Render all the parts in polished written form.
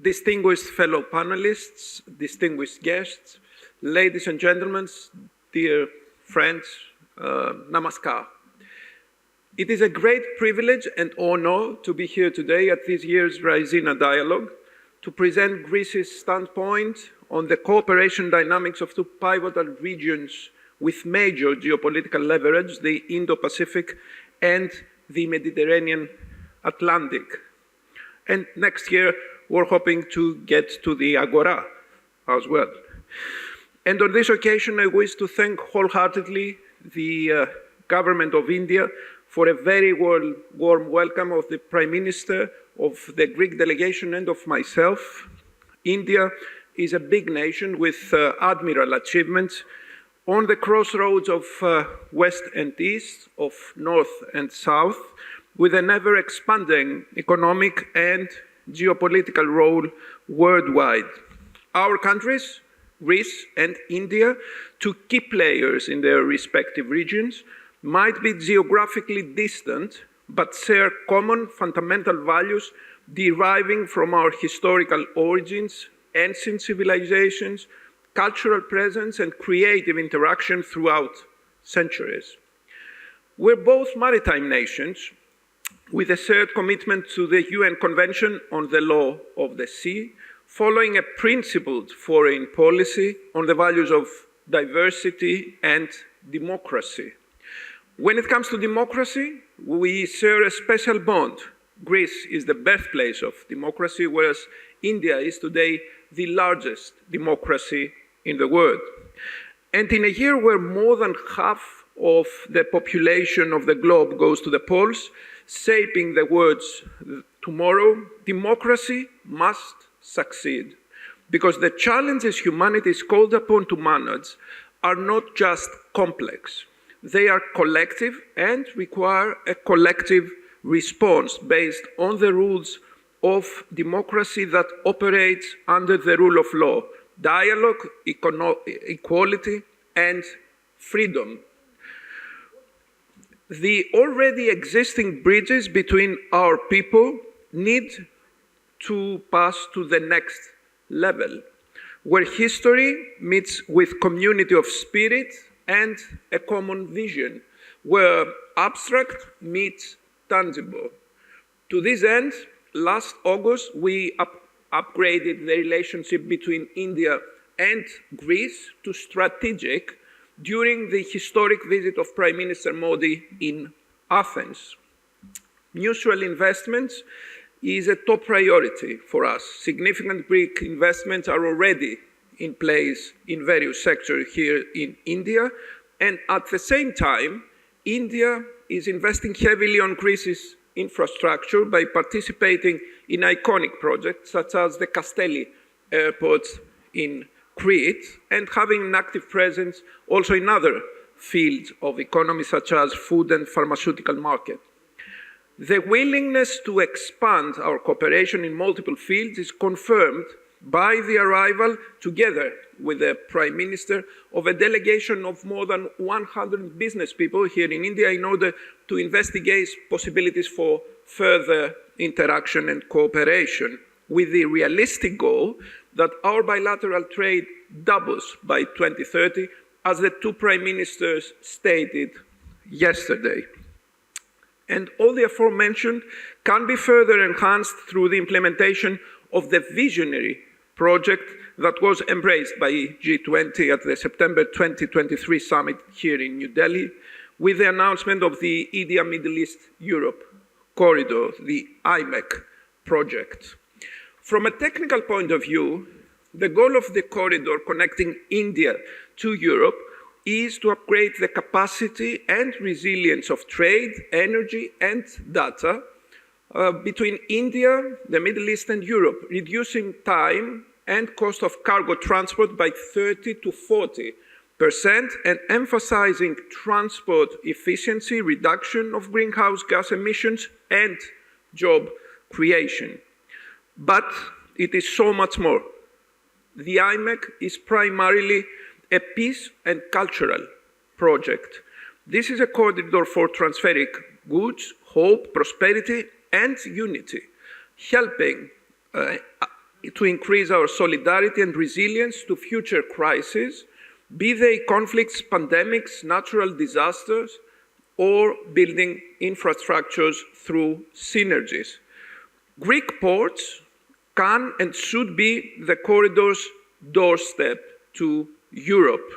distinguished fellow panelists, distinguished guests, ladies and gentlemen, dear friends, namaskar. It is a great privilege and honor to be here today at this year's Raisina Dialogue to present Greece's standpoint on the cooperation dynamics of two pivotal regions with major geopolitical leverage, the Indo-Pacific and the Mediterranean Atlantic. And next year, we're hoping to get to the Agora as well. And on this occasion, I wish to thank wholeheartedly the government of India for a very warm welcome of the Prime Minister, of the Greek delegation, and of myself. India is a big nation with admirable achievements on the crossroads of West and East, of North and South, with an ever-expanding economic and geopolitical role worldwide. Our countries, Greece and India, two key players in their respective regions, might be geographically distant, but share common fundamental values deriving from our historical origins, ancient civilizations, cultural presence, and creative interaction throughout centuries. We're both maritime nations with a shared commitment to the UN Convention on the Law of the Sea, following a principled foreign policy on the values of diversity and democracy. When it comes to democracy, we share a special bond. Greece is the birthplace of democracy, whereas India is today the largest democracy in the world. And in a year where more than half of the population of the globe goes to the polls, shaping the world's tomorrow, democracy must succeed. Because the challenges humanity is called upon to manage are not just complex. They are collective and require a collective response based on the rules of democracy that operates under the rule of law, dialogue, equality, and freedom. The already existing bridges between our people need to pass to the next level, where history meets with community of spirit and a common vision, where abstract meets tangible. To this end, last August, we upgraded the relationship between India and Greece to strategic during the historic visit of Prime Minister Modi in Athens. Mutual investments is a top priority for us. Significant Greek investments are already in place in various sectors here in India, and at the same time, India is investing heavily on Greece's infrastructure by participating in iconic projects such as the Kastelli Airport in Crete, and having an active presence also in other fields of economy such as food and pharmaceutical market. The willingness to expand our cooperation in multiple fields is confirmed by the arrival, together with the Prime Minister, of a delegation of more than 100 business people here in India in order to investigate possibilities for further interaction and cooperation, with the realistic goal that our bilateral trade doubles by 2030, as the two Prime Ministers stated yesterday. And all the aforementioned can be further enhanced through the implementation of the visionary project that was embraced by G20 at the September 2023 summit here in New Delhi, with the announcement of the India Middle East Europe corridor, the IMEC project. From a technical point of view, the goal of the corridor connecting India to Europe is to upgrade the capacity and resilience of trade, energy, and data between India, the Middle East, and Europe, reducing time and cost of cargo transport by 30 to 40%, and emphasizing transport efficiency, reduction of greenhouse gas emissions, and job creation. But it is so much more. The IMEC is primarily a peace and cultural project. This is a corridor for transferring goods, hope, prosperity, and unity, helping to increase our solidarity and resilience to future crises, be they conflicts, pandemics, natural disasters, or building infrastructures through synergies. Greek ports can and should be the corridor's doorstep to Europe.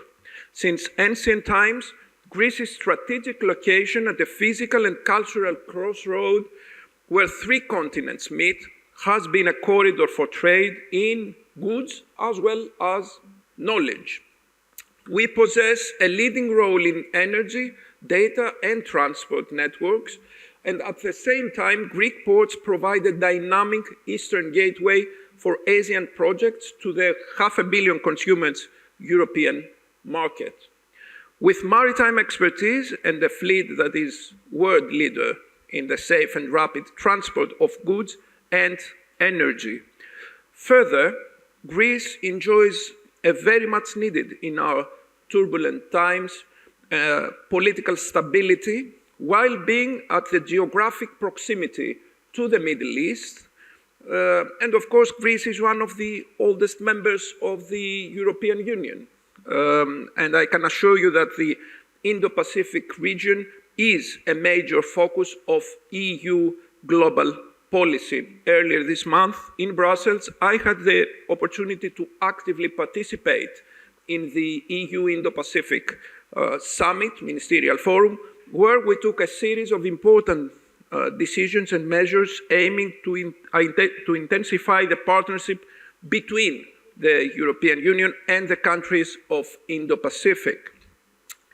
Since ancient times, Greece's strategic location at the physical and cultural crossroad where three continents meet has been a corridor for trade in goods as well as knowledge. We possess a leading role in energy, data, and transport networks, and at the same time, Greek ports provide a dynamic eastern gateway for Asian projects to the 500 million consumers' European market. With maritime expertise and a fleet that is world leader in the safe and rapid transport of goods and energy. Further, Greece enjoys a very much needed in our turbulent times political stability, while being at the geographic proximity to the Middle East. And of course, Greece is one of the oldest members of the European Union. And I can assure you that the Indo-Pacific region is a major focus of EU global policy. Earlier this month in Brussels, I had the opportunity to actively participate in the EU Indo-Pacific Summit, Ministerial Forum, where we took a series of important decisions and measures aiming to intensify the partnership between the European Union and the countries of Indo-Pacific.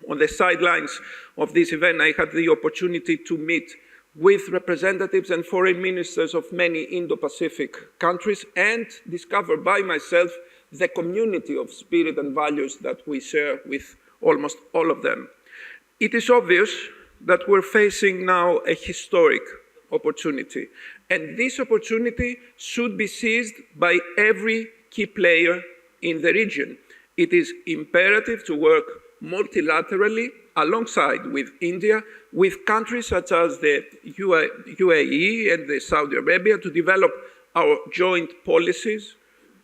On the sidelines of this event, I had the opportunity to meet with representatives and foreign ministers of many Indo-Pacific countries and discover by myself the community of spirit and values that we share with almost all of them. It is obvious that we're facing now a historic opportunity, and this opportunity should be seized by every key player in the region. It is imperative to work multilaterally alongside with India, with countries such as the UAE and the Saudi Arabia to develop our joint policies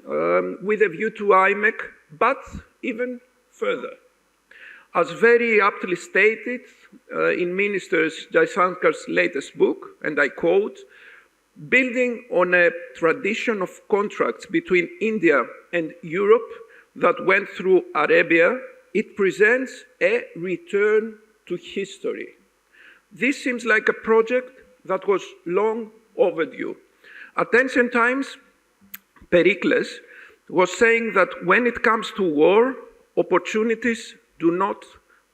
with a view to IMEC, but even further. As very aptly stated in Minister Jaisankar's latest book, and I quote, building on a tradition of contracts between India and Europe that went through Arabia, it presents a return to history. This seems like a project that was long overdue. At ancient times, Pericles was saying that when it comes to war, opportunities do not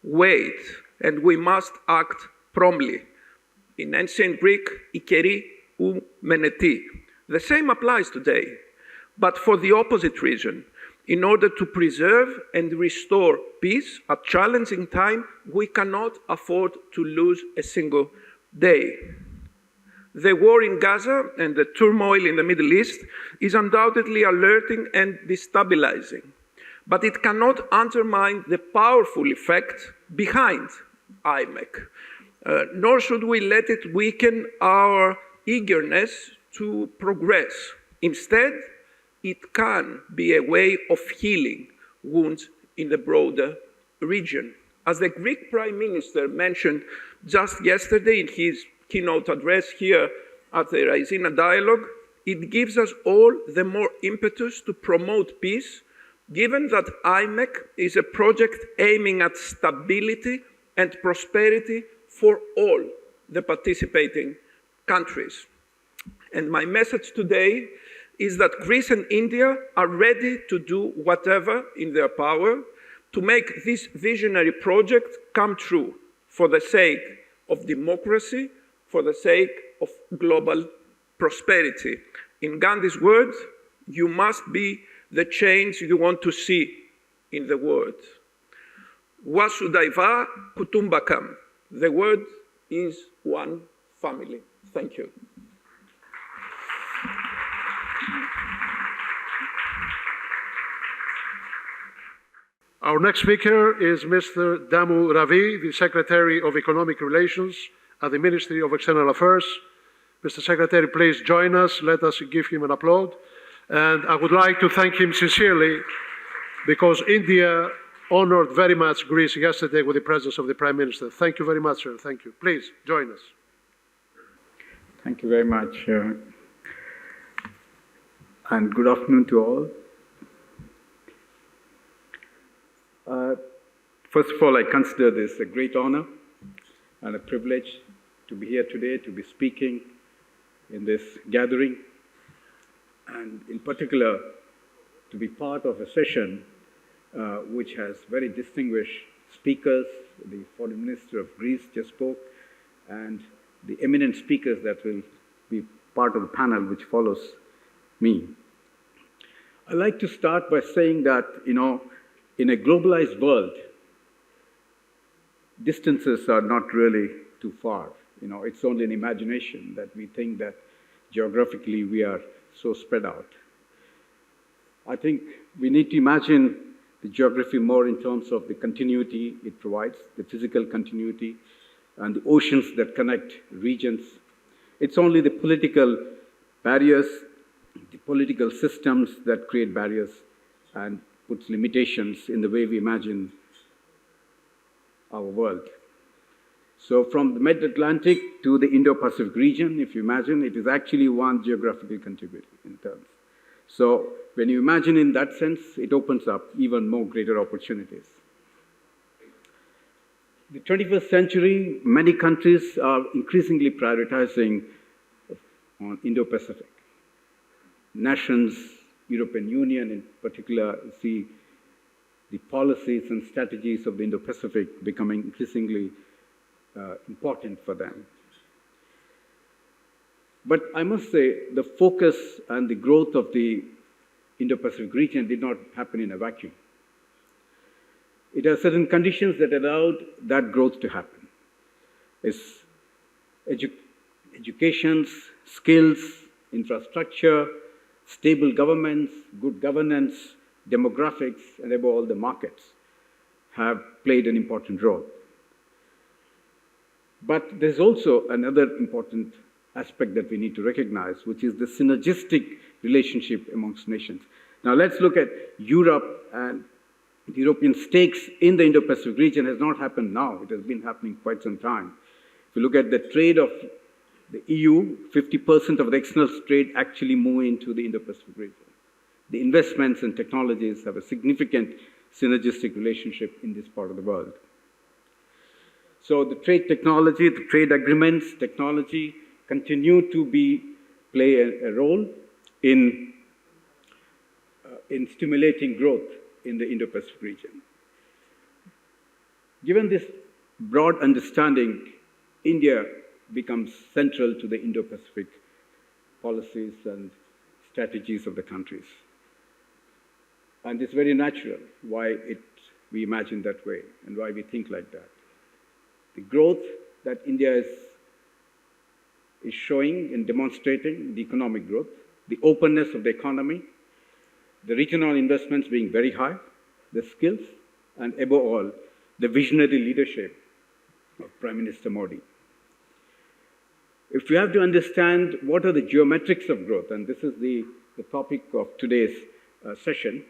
wait, and we must act promptly. In ancient Greek, ikeri ou meneti. The same applies today, but for the opposite reason. In order to preserve and restore peace at challenging time, we cannot afford to lose a single day. The war in Gaza and the turmoil in the Middle East is undoubtedly alerting and destabilizing, but it cannot undermine the powerful effect behind IMEC, nor should we let it weaken our eagerness to progress. Instead, it can be a way of healing wounds in the broader region. As the Greek Prime Minister mentioned just yesterday in his keynote address here at the Raisina Dialogue, it gives us all the more impetus to promote peace, given that IMEC is a project aiming at stability and prosperity for all the participating countries. And my message today is that Greece and India are ready to do whatever in their power to make this visionary project come true for the sake of democracy, for the sake of global prosperity. In Gandhi's words, you must be the change you want to see in the world. Vasudhaiva Kutumbakam. The word is one family. Thank you. Our next speaker is Mr. Damu Ravi, the Secretary of Economic Relations at the Ministry of External Affairs. Mr. Secretary, please join us. Let us give him an applause. And I would like to thank him sincerely because India honored very much Greece yesterday with the presence of the Prime Minister. Thank you very much, sir. Thank you. Please join us. Thank you very much. And good afternoon to all. First of all, I consider this a great honor and a privilege to be here today, to be speaking in this gathering, and in particular, to be part of a session which has very distinguished speakers. The Foreign Minister of Greece just spoke, and the eminent speakers that will be part of the panel which follows me. I'd like to start by saying that, in a globalized world, distances are not really too far. It's only an imagination that we think that geographically we are so spread out. I think we need to imagine the geography more in terms of the continuity it provides, the physical continuity, and the oceans that connect regions. It's only the political barriers, the political systems that create barriers and puts limitations in the way we imagine our world. So from the Mid-Atlantic to the Indo-Pacific region, if you imagine, it is actually one geographical continuity in terms. So when you imagine in that sense, it opens up even more greater opportunities. The 21st century, many countries are increasingly prioritizing on Indo-Pacific. Nations, European Union in particular, see the policies and strategies of the Indo-Pacific becoming increasingly important for them. But I must say, the focus and the growth of the Indo-Pacific region did not happen in a vacuum. It has certain conditions that allowed that growth to happen. It's education, skills, infrastructure, stable governments, good governance, demographics, and above all, the markets have played an important role. But there's also another important aspect that we need to recognize, which is the synergistic relationship amongst nations. Now let's look at Europe, and the European stakes in the Indo-Pacific region has not happened now. It has been happening quite some time. If you look at the trade of the EU, 50% of the external trade actually move into the Indo-Pacific region. The investments and technologies have a significant synergistic relationship in this part of the world. So the trade technology, the trade agreements, technology continue to play a role in stimulating growth in the Indo-Pacific region. Given this broad understanding, India becomes central to the Indo-Pacific policies and strategies of the countries. And it's very natural why we imagine that way and why we think like that. The growth that India is showing and demonstrating, the economic growth, the openness of the economy, the regional investments being very high, the skills, and above all, the visionary leadership of Prime Minister Modi. If we have to understand what are the geometrics of growth, and this is the topic of today's session,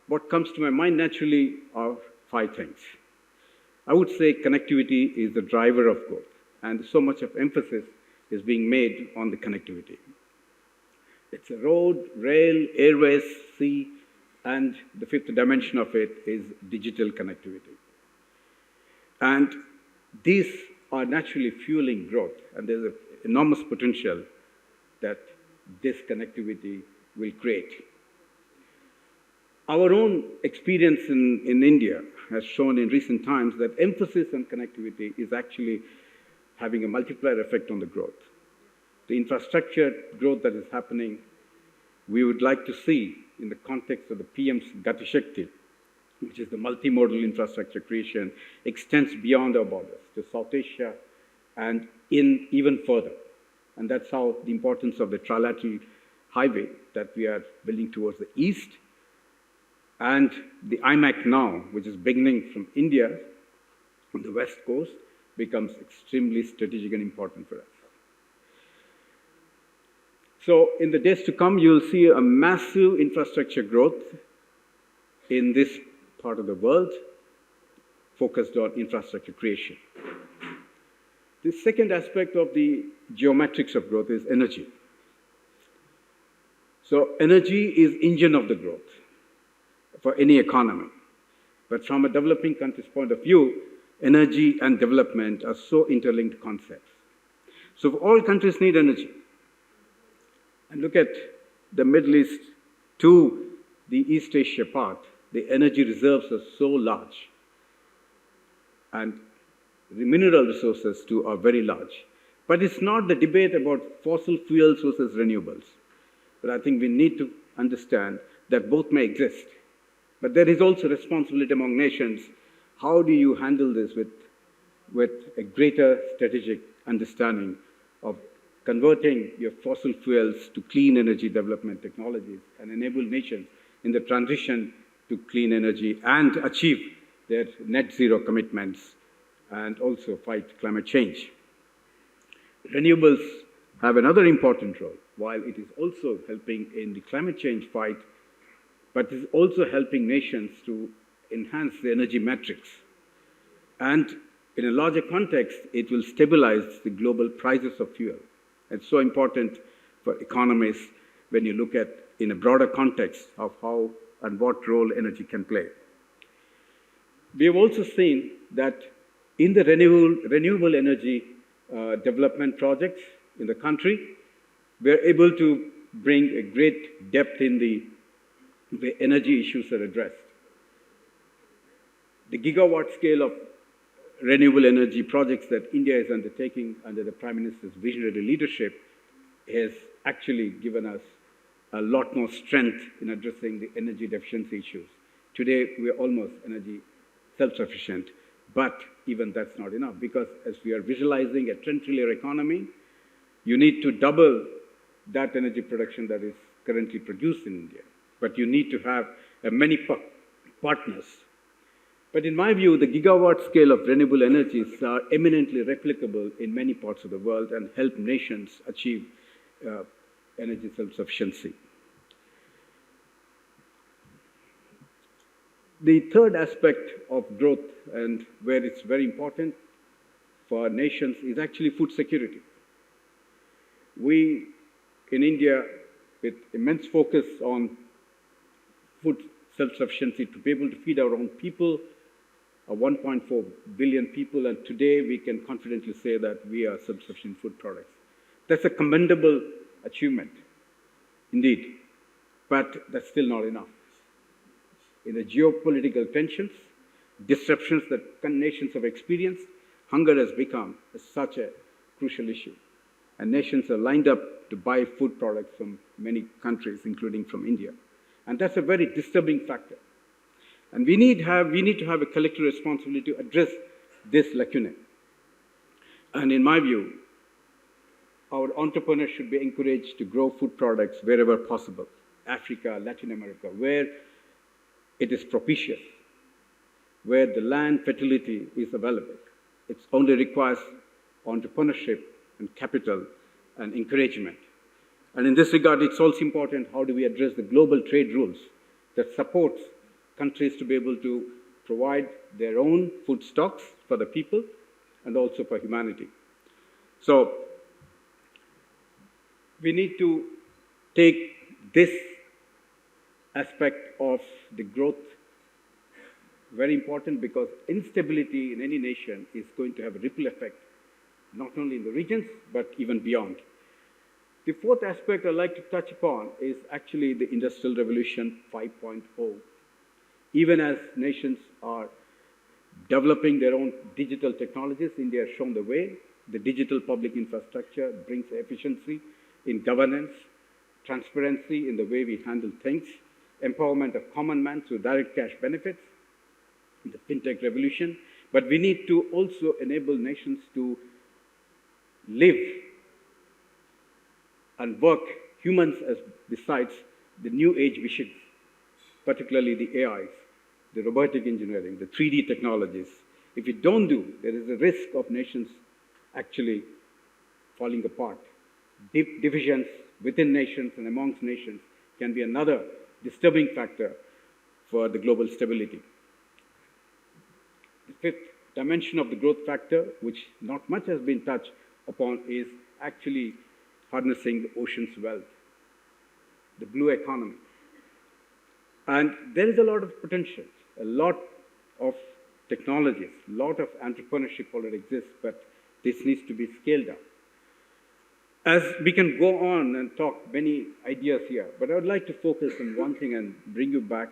what comes to my mind naturally are 5 things. I would say connectivity is the driver of growth, and so much of emphasis is being made on the connectivity. It's a road, rail, airways, sea, and the 5th dimension of it is digital connectivity. And these are naturally fueling growth, and there's an enormous potential that this connectivity will create. Our own experience in India has shown in recent times that emphasis on connectivity is actually having a multiplier effect on the growth. The infrastructure growth that is happening, we would like to see in the context of the PM's Gati Shakti, which is the multimodal infrastructure creation, extends beyond our borders to South Asia and even further. And that's how the importance of the trilateral highway that we are building towards the east, and the IMEC now, which is beginning from India on the west coast, becomes extremely strategic and important for us. So in the days to come, you'll see a massive infrastructure growth in this part of the world, focused on infrastructure creation. The second aspect of the geometrics of growth is energy. So energy is engine of the growth for any economy. But from a developing country's point of view, energy and development are so interlinked concepts. So all countries need energy. And look at the Middle East to the East Asia part. The energy reserves are so large. And the mineral resources too are very large. But it's not the debate about fossil fuels versus renewables. But I think we need to understand that both may exist. But there is also responsibility among nations. How do you handle this with a greater strategic understanding of converting your fossil fuels to clean energy development technologies and enable nations in the transition to clean energy and achieve their net zero commitments and also fight climate change. Renewables have another important role. While it is also helping in the climate change fight, but it is also helping nations to enhance the energy metrics. And in a larger context, it will stabilize the global prices of fuel. It's so important for economies when you look at in a broader context of how and what role energy can play. We have also seen that in the renewable energy development projects in the country, we are able to bring a great depth in the energy issues are addressed. The gigawatt scale of renewable energy projects that India is undertaking under the Prime Minister's visionary leadership has actually given us a lot more strength in addressing the energy deficiency issues. Today, we are almost energy self-sufficient, but even that's not enough because as we are visualizing a 10 trillion economy, you need to double that energy production that is currently produced in India. But you need to have many partners. But in my view, the gigawatt scale of renewable energies are eminently replicable in many parts of the world and help nations achieve energy self-sufficiency. The third aspect of growth and where it's very important for nations is actually food security. We in India, with immense focus on food self-sufficiency to be able to feed our own people, 1.4 billion people, and today we can confidently say that we are self-sufficient food products. That's a commendable achievement, indeed, but that's still not enough. In the geopolitical tensions, disruptions that nations have experienced, hunger has become such a crucial issue. And nations are lined up to buy food products from many countries, including from India. And that's a very disturbing factor. And we need to have a collective responsibility to address this lacuna. And in my view, our entrepreneurs should be encouraged to grow food products wherever possible. Africa, Latin America, where it is propitious, where the land fertility is available. It only requires entrepreneurship and capital and encouragement. And in this regard, it's also important how do we address the global trade rules that supports countries to be able to provide their own food stocks for the people and also for humanity. So we need to take this aspect of the growth very important because instability in any nation is going to have a ripple effect, not only in the regions, but even beyond. The fourth aspect I'd like to touch upon is actually the Industrial Revolution 5.0. Even as nations are developing their own digital technologies, India has shown the way. The digital public infrastructure brings efficiency in governance, transparency in the way we handle things, empowerment of common man through direct cash benefits, the fintech revolution. But we need to also enable nations to live and work humans as besides the new age visions, particularly the AIs, the robotic engineering, the 3D technologies. If we don't do, there is a risk of nations actually falling apart. Divisions within nations and amongst nations can be another disturbing factor for the global stability. The fifth dimension of the growth factor, which not much has been touched upon, is actually harnessing the ocean's wealth, the blue economy. And there is a lot of potential, a lot of technologies, a lot of entrepreneurship already exists, but this needs to be scaled up. As we can go on and talk many ideas here, but I would like to focus on one thing and bring you back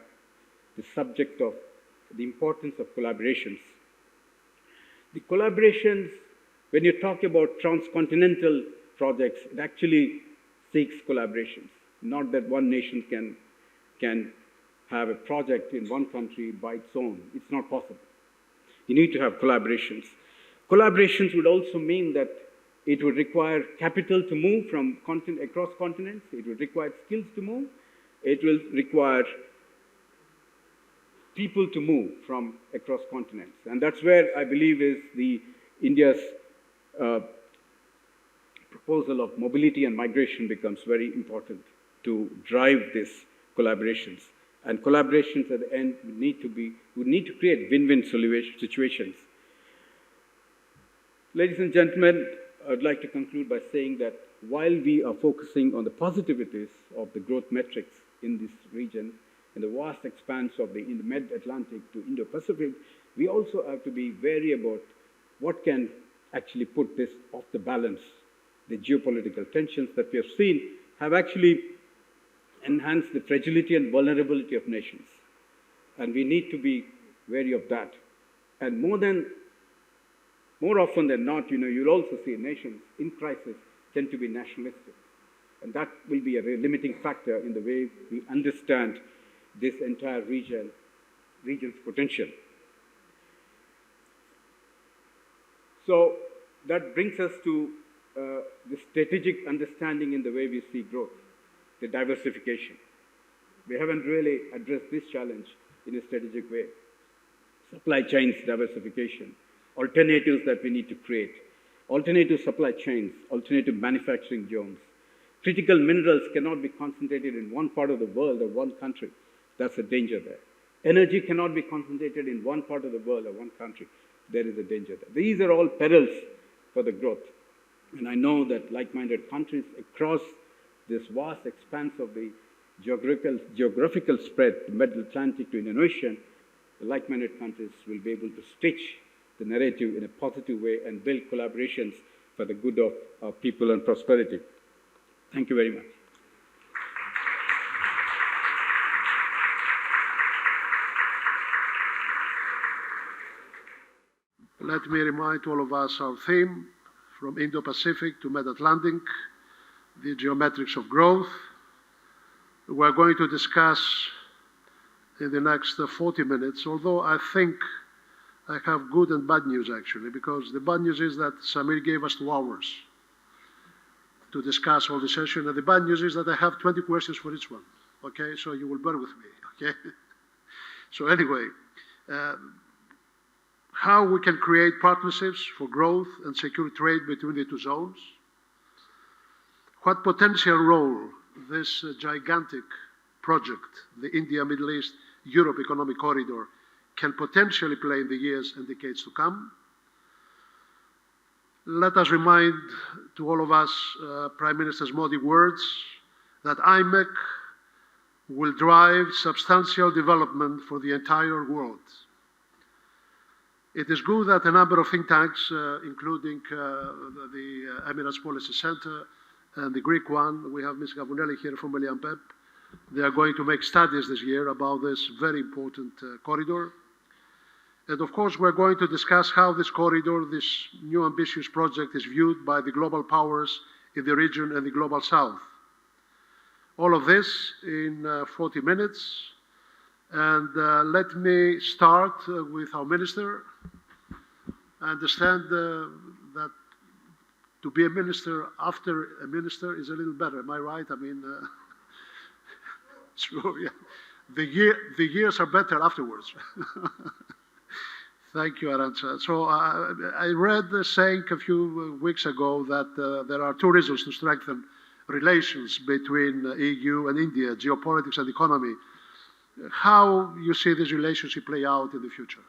the subject of the importance of collaborations. The collaborations, when you talk about transcontinental projects, it actually seeks collaborations. Not that one nation can have a project in one country by its own. It's not possible. You need to have collaborations. Collaborations would also mean that it would require capital to move from across continents. It would require skills to move. It will require people to move from across continents. And that's where I believe is India's proposal of mobility and migration becomes very important to drive these collaborations. And collaborations at the end would need to create win-win situations. Ladies and gentlemen, I would like to conclude by saying that while we are focusing on the positivities of the growth metrics in this region, in the vast expanse of the Mid-Atlantic to Indo-Pacific, we also have to be wary about what can actually put this off the balance. The geopolitical tensions that we have seen have actually enhanced the fragility and vulnerability of nations. And we need to be wary of that. And more often than not, you'll also see nations in crisis tend to be nationalistic. And that will be a limiting factor in the way we understand this entire region's potential. So that brings us to the strategic understanding in the way we see growth, the diversification. We haven't really addressed this challenge in a strategic way. Supply chains diversification, alternatives that we need to create, alternative supply chains, alternative manufacturing zones. Critical minerals cannot be concentrated in one part of the world or one country. That's a danger there. Energy cannot be concentrated in one part of the world or one country. There is a danger there. These are all perils for the growth. And I know that like-minded countries across this vast expanse of the geographical spread, the Mid-Atlantic to Indian Ocean, the like-minded countries will be able to stitch the narrative in a positive way and build collaborations for the good of our people and prosperity. Thank you very much. Let me remind all of us our theme, from Indo-Pacific to Mid-Atlantic, the Geometries of Growth. We're going to discuss in the next 40 minutes, although I think I have good and bad news actually, because the bad news is that Samir gave us 2 hours to discuss all the session, and the bad news is that I have 20 questions for each one, okay? So you will bear with me, okay? So anyway, how we can create partnerships for growth and secure trade between the 2 zones, what potential role this gigantic project, the India-Middle East-Europe Economic Corridor, can potentially play in the years and decades to come. Let us remind to all of us Prime Minister Modi's words that IMEC will drive substantial development for the entire world. It is good that a number of think tanks, including the Emirates Policy Center and the Greek one, we have Ms. Gavounelli here from Eliampep, they are going to make studies this year about this very important corridor. And of course, we're going to discuss how this corridor, this new ambitious project, is viewed by the global powers in the region and the global south. All of this in 40 minutes. And let me start with our minister. I understand that to be a minister after a minister is a little better. Am I right? I mean, true, yeah. The years are better afterwards. Thank you, Arantxa. So I read the saying a few weeks ago that there are 2 reasons to strengthen relations between EU and India, geopolitics and economy. How you see this relationship play out in the future?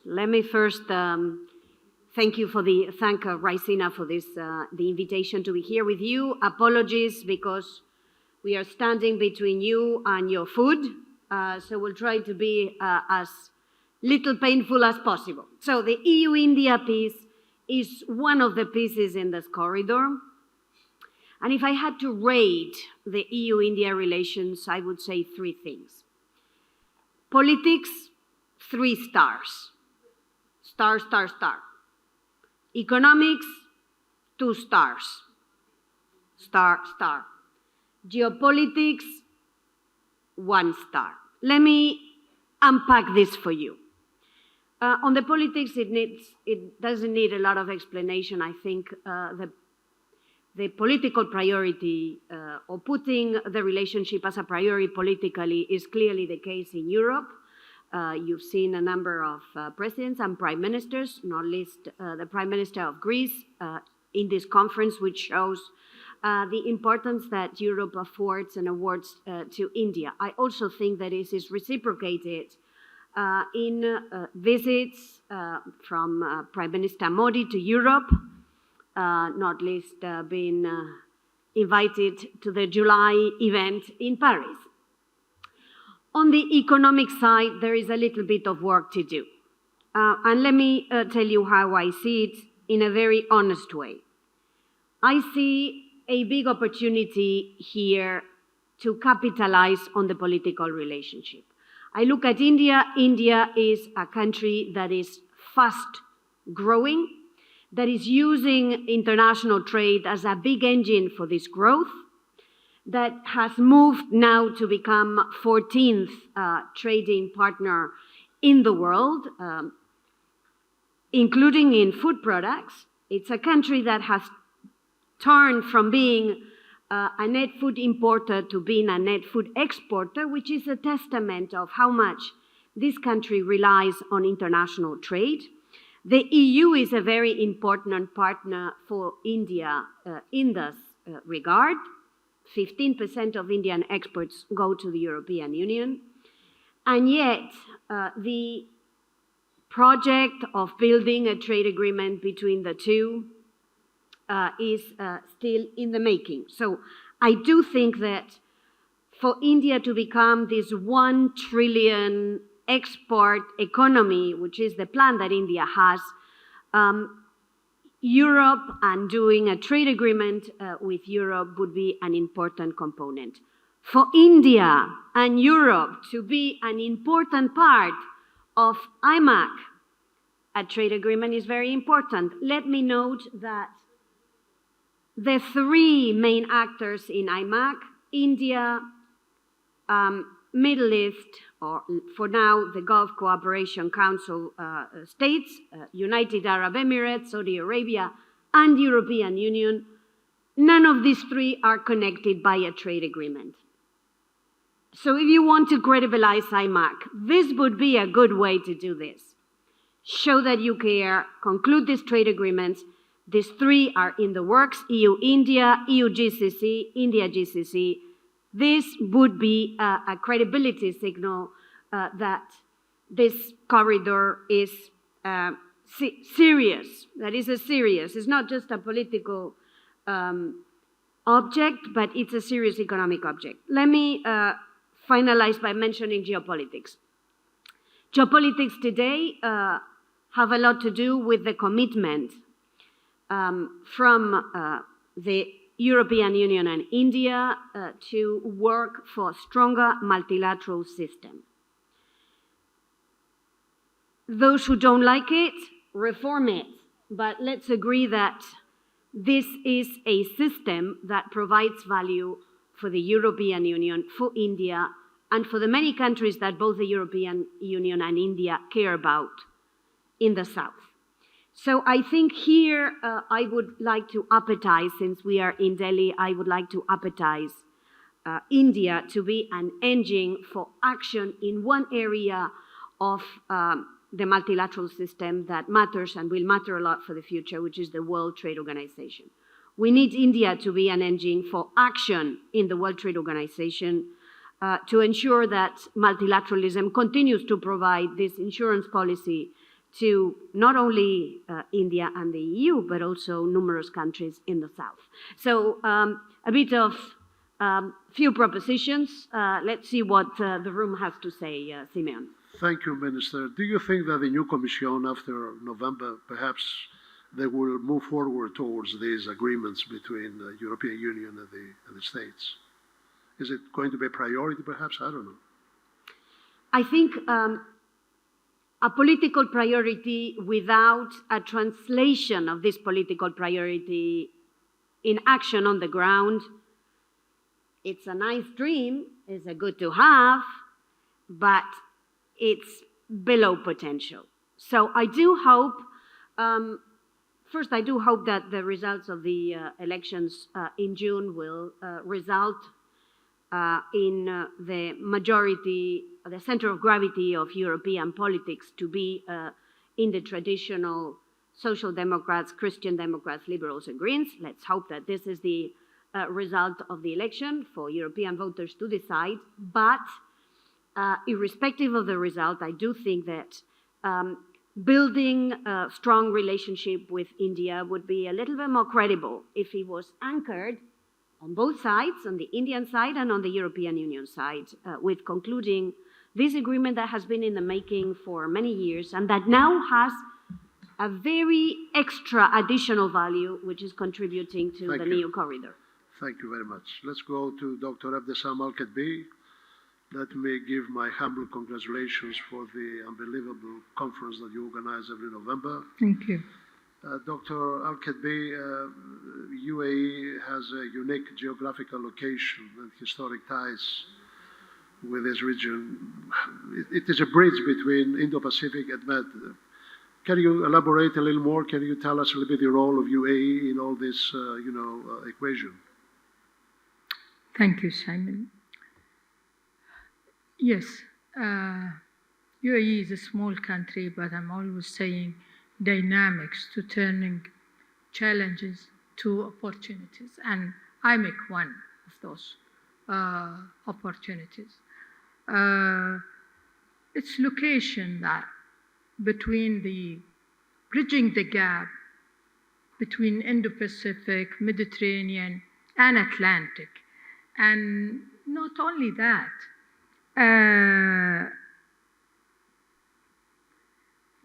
Let me first thank Raisina for this, the invitation to be here with you. Apologies because we are standing between you and your food, so we'll try to be as little painful as possible. So the EU-India piece is one of the pieces in this corridor. And if I had to rate the EU-India relations, I would say three things. Politics, 3 stars. Star, star, star. Economics, 2 stars. Star, star. Geopolitics, 1 star. Let me unpack this for you. On the politics, it doesn't need a lot of explanation. I think the political priority or putting the relationship as a priority politically is clearly the case in Europe. You've seen a number of presidents and prime ministers, not least the Prime Minister of Greece, in this conference, which shows the importance that Europe affords and awards to India. I also think that this is reciprocated in visits from Prime Minister Modi to Europe, not least being invited to the July event in Paris. On the economic side, there is a little bit of work to do. And let me tell you how I see it in a very honest way. I see a big opportunity here to capitalize on the political relationship. I look at India. India is a country that is fast growing, that is using international trade as a big engine for this growth, that has moved now to become 14th trading partner in the world, including in food products. It's a country that has turned from being a net food importer to being a net food exporter, which is a testament of how much this country relies on international trade. The EU is a very important partner for India in this regard. 15% of Indian exports go to the European Union. And yet, the project of building a trade agreement between the two is still in the making. So I do think that for India to become this 1 trillion export economy, which is the plan that India has, Europe and doing a trade agreement with Europe would be an important component. For India and Europe to be an important part of IMEC, a trade agreement is very important. Let me note that the 3 main actors in IMEC, India, Middle East, or for now the Gulf Cooperation Council states, United Arab Emirates, Saudi Arabia, and European Union, none of these 3 are connected by a trade agreement. So if you want to credibilize IMEC, this would be a good way to do this. Show that you care, conclude these trade agreements. These 3 are in the works, EU-India, EU-GCC, India-GCC. This would be a credibility signal that this corridor is serious. That is serious. It's not just a political object, but it's a serious economic object. Let me finalize by mentioning geopolitics. Geopolitics today have a lot to do with the commitment from the European Union and India to work for a stronger multilateral system. Those who don't like it, reform it. But let's agree that this is a system that provides value for the European Union, for India, and for the many countries that both the European Union and India care about in the South. So I think here I would like to appetize, since we are in Delhi, I would like to appetize India to be an engine for action in one area of the multilateral system that matters and will matter a lot for the future, which is the World Trade Organization. We need India to be an engine for action in the World Trade Organization to ensure that multilateralism continues to provide this insurance policy to not only India and the EU, but also numerous countries in the South. So a bit of few propositions. Let's see what the room has to say, Simeon. Thank you, Minister. Do you think that the new Commission after November, perhaps they will move forward towards these agreements between the European Union and the States? Is it going to be a priority, perhaps? I don't know. I think a political priority without a translation of this political priority in action on the ground, it's a nice dream, it's a good to have, but it's below potential. So I do hope, first I do hope that the results of the elections in June will result in the majority, the center of gravity of European politics to be in the traditional social democrats, Christian democrats, liberals and Greens. Let's hope that this is the result of the election for European voters to decide. But irrespective of the result, I do think that building a strong relationship with India would be a little bit more credible if it was anchored on both sides, on the Indian side and on the European Union side, with concluding this agreement that has been in the making for many years and that now has a very extra additional value, which is contributing to the NEO corridor. Thank you very much. Let's go to Dr. Abdesam Al-Khatbi. Let me give my humble congratulations for the unbelievable conference that you organize every November. Thank you. Dr. Al-Khatbi, UAE has a unique geographical location and historic ties with this region. It is a bridge between Indo-Pacific and Med. Can you elaborate a little more? Can you tell us a little bit the role of UAE in all this, equation? Thank you, Simon. Yes, UAE is a small country, but I'm always saying dynamics to turning challenges to opportunities, and IMEC one of those opportunities. Its location that between bridging the gap between Indo-Pacific, Mediterranean, and Atlantic. And not only that,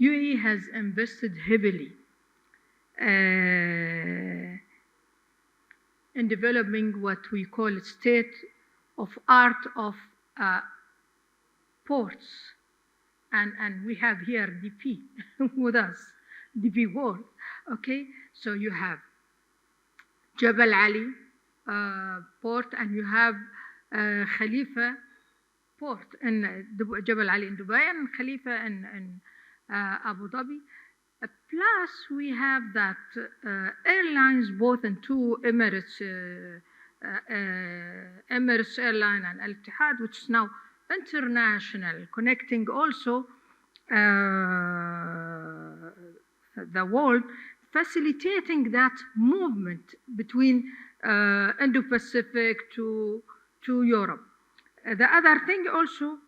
UAE has invested heavily in developing what we call state of art of ports. And we have here DP with us, DP World, okay? So you have Jebel Ali port, and you have Khalifa port in Jebel Ali in Dubai and Khalifa in Abu Dhabi. Plus, we have that airlines, both in two Emirates, Emirates Airline and Al Ittihad, which is now international, connecting also the world, facilitating that movement between Indo-Pacific to Europe. The other thing also,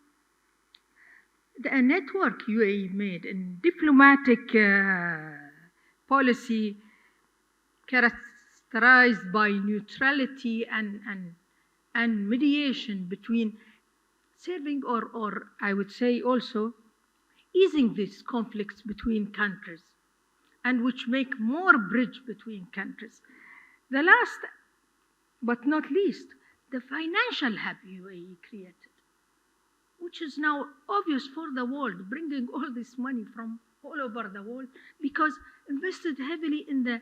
the network UAE made in diplomatic policy characterized by neutrality and mediation between serving or I would say also easing these conflicts between countries, and which make more bridge between countries. The last but not least, the financial hub UAE created, which is now obvious for the world, bringing all this money from all over the world, because invested heavily in the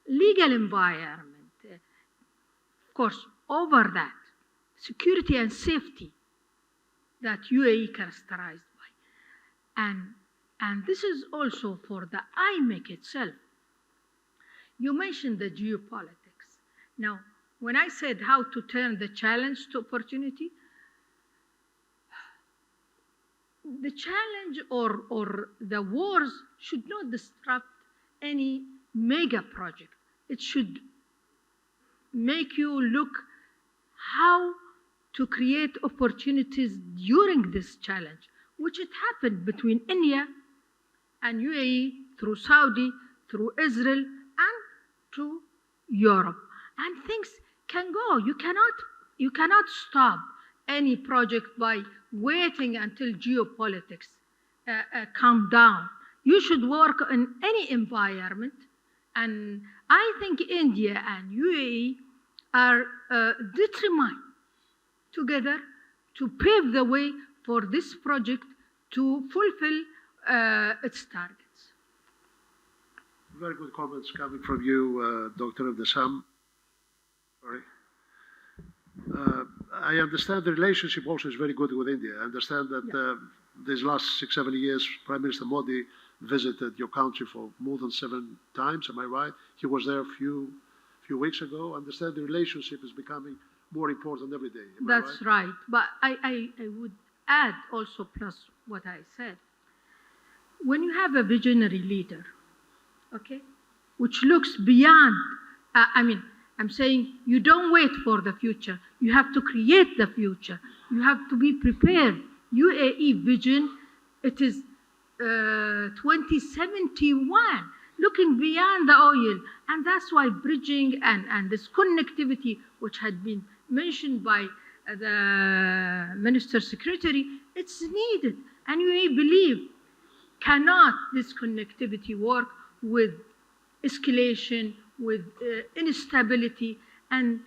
legal environment. Of course, over that, security and safety that UAE characterized by. And this is also for the IMEC itself. You mentioned the geopolitics. Now, when I said how to turn the challenge to opportunity, the challenge or the wars should not disrupt any mega project. It should make you look how to create opportunities during this challenge, which it happened between India and UAE, through Saudi, through Israel, and to Europe. And things can go. You cannot stop any project by waiting until geopolitics calm down. You should work in any environment. And I think India and UAE are determined together to pave the way for this project to fulfill its targets. Very good comments coming from you, Dr. Abdesam. Sorry. I understand the relationship also is very good with India. I understand that these last 6-7 years, Prime Minister Modi visited your country for more than 7 times. Am I right? He was there a few weeks ago. I understand the relationship is becoming more important every day. That's right. But I would add also, plus what I said, when you have a visionary leader, okay, which looks beyond, I'm saying you don't wait for the future. You have to create the future. You have to be prepared. UAE vision, it is 2071, looking beyond the oil. And that's why bridging and this connectivity, which had been mentioned by the Minister Secretary, it's needed. And UAE believe, cannot this connectivity work with escalation, with instability, and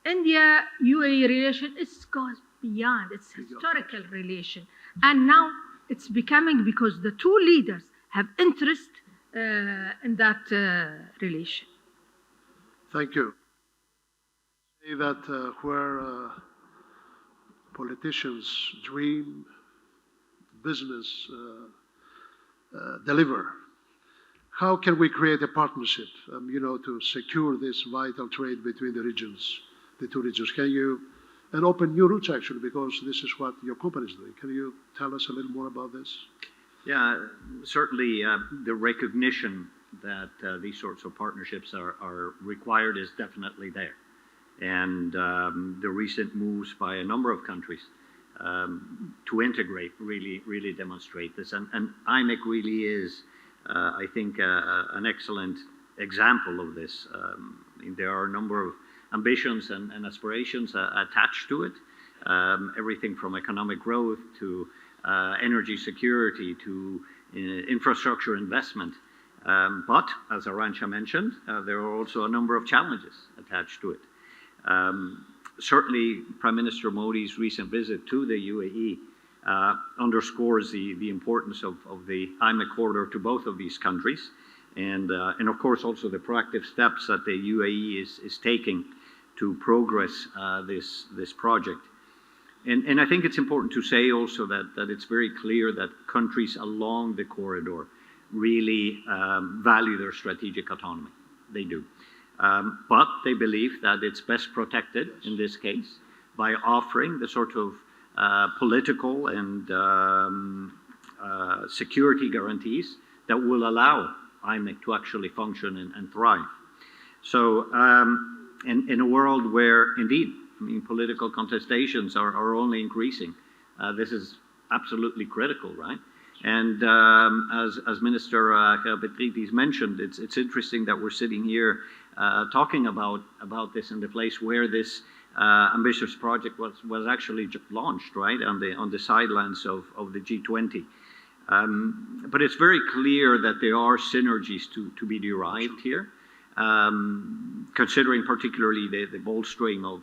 India-UAE relation, it goes beyond, it's historical relation. And now it's becoming, because the two leaders have interest in that relation. Thank you. Say that where politicians dream, business deliver. How can we create a partnership, to secure this vital trade between the regions, the two regions? Can you, and open new routes actually, because this is what your company is doing. Can you tell us a little more about this? Yeah, certainly the recognition that these sorts of partnerships are required is definitely there. And the recent moves by a number of countries to integrate really demonstrate this. And IMEC really is, I think, an excellent example of this. There are a number of ambitions and aspirations attached to it. Everything from economic growth to energy security to infrastructure investment. But, as Arantxa mentioned, there are also a number of challenges attached to it. Certainly, Prime Minister Modi's recent visit to the UAE underscores the importance of the IMEC corridor to both of these countries, and of course also the proactive steps that the UAE is taking to progress this project. And I think it's important to say also that it's very clear that countries along the corridor really value their strategic autonomy. They do. But they believe that it's best protected, in this case, by offering the sort of political and security guarantees that will allow IMEC to actually function and thrive. So in a world where, indeed, political contestations are only increasing, this is absolutely critical, right? And as Minister Petrides mentioned, it's interesting that we're sitting here talking about this in the place where this ambitious project was actually launched, right, on the sidelines of the G20. But it's very clear that there are synergies to be derived here, considering particularly the bolstering of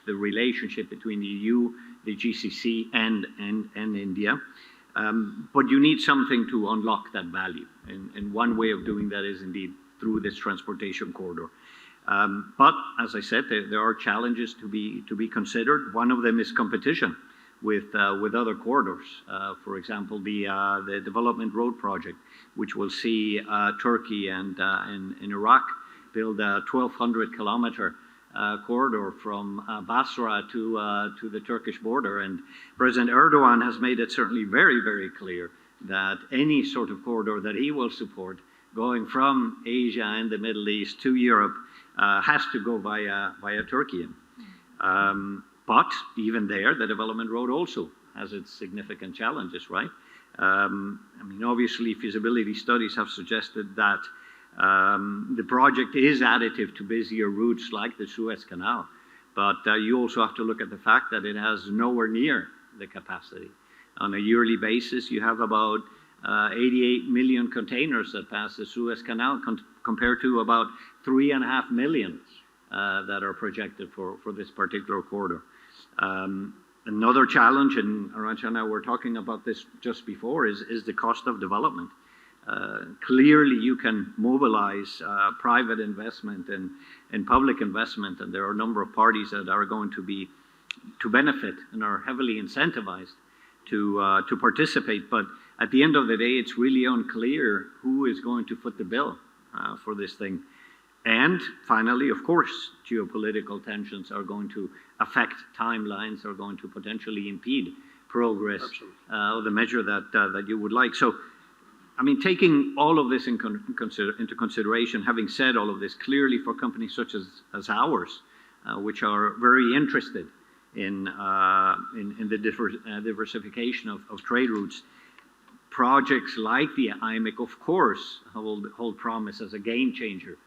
the relationship between the EU, the GCC, and India. But you need something to unlock that value, and one way of doing that is indeed through this transportation corridor. But as I said, there are challenges to be considered. One of them is competition with other corridors. For example, the Development Road Project, which will see Turkey and Iraq build a 1,200-kilometer corridor from Basra to the Turkish border. And President Erdogan has made it certainly very, very clear that any sort of corridor that he will support going from Asia and the Middle East to Europe has to go via Turkey. But even there, the development road also has its significant challenges, right? I mean, obviously, feasibility studies have suggested that the project is additive to busier routes like the Suez Canal. But you also have to look at the fact that it has nowhere near the capacity. On a yearly basis, you have about 88 million containers that pass the Suez Canal compared to about 3.5 million that are projected for this particular corridor. Another challenge, and Arantxa and I were talking about this just before, is the cost of development. Clearly, you can mobilize private investment and public investment, and there are a number of parties that are going to benefit and are heavily incentivized to participate. But at the end of the day, it's really unclear who is going to foot the bill for this thing. And finally, of course, geopolitical tensions are going to affect timelines, are going to potentially impede progress of the measure that you would like. So, I mean, taking all of this into consideration, having said all of this, clearly for companies such as ours, which are very interested in the diversification of trade routes, projects like the IMEC, of course, hold promise as a game changer,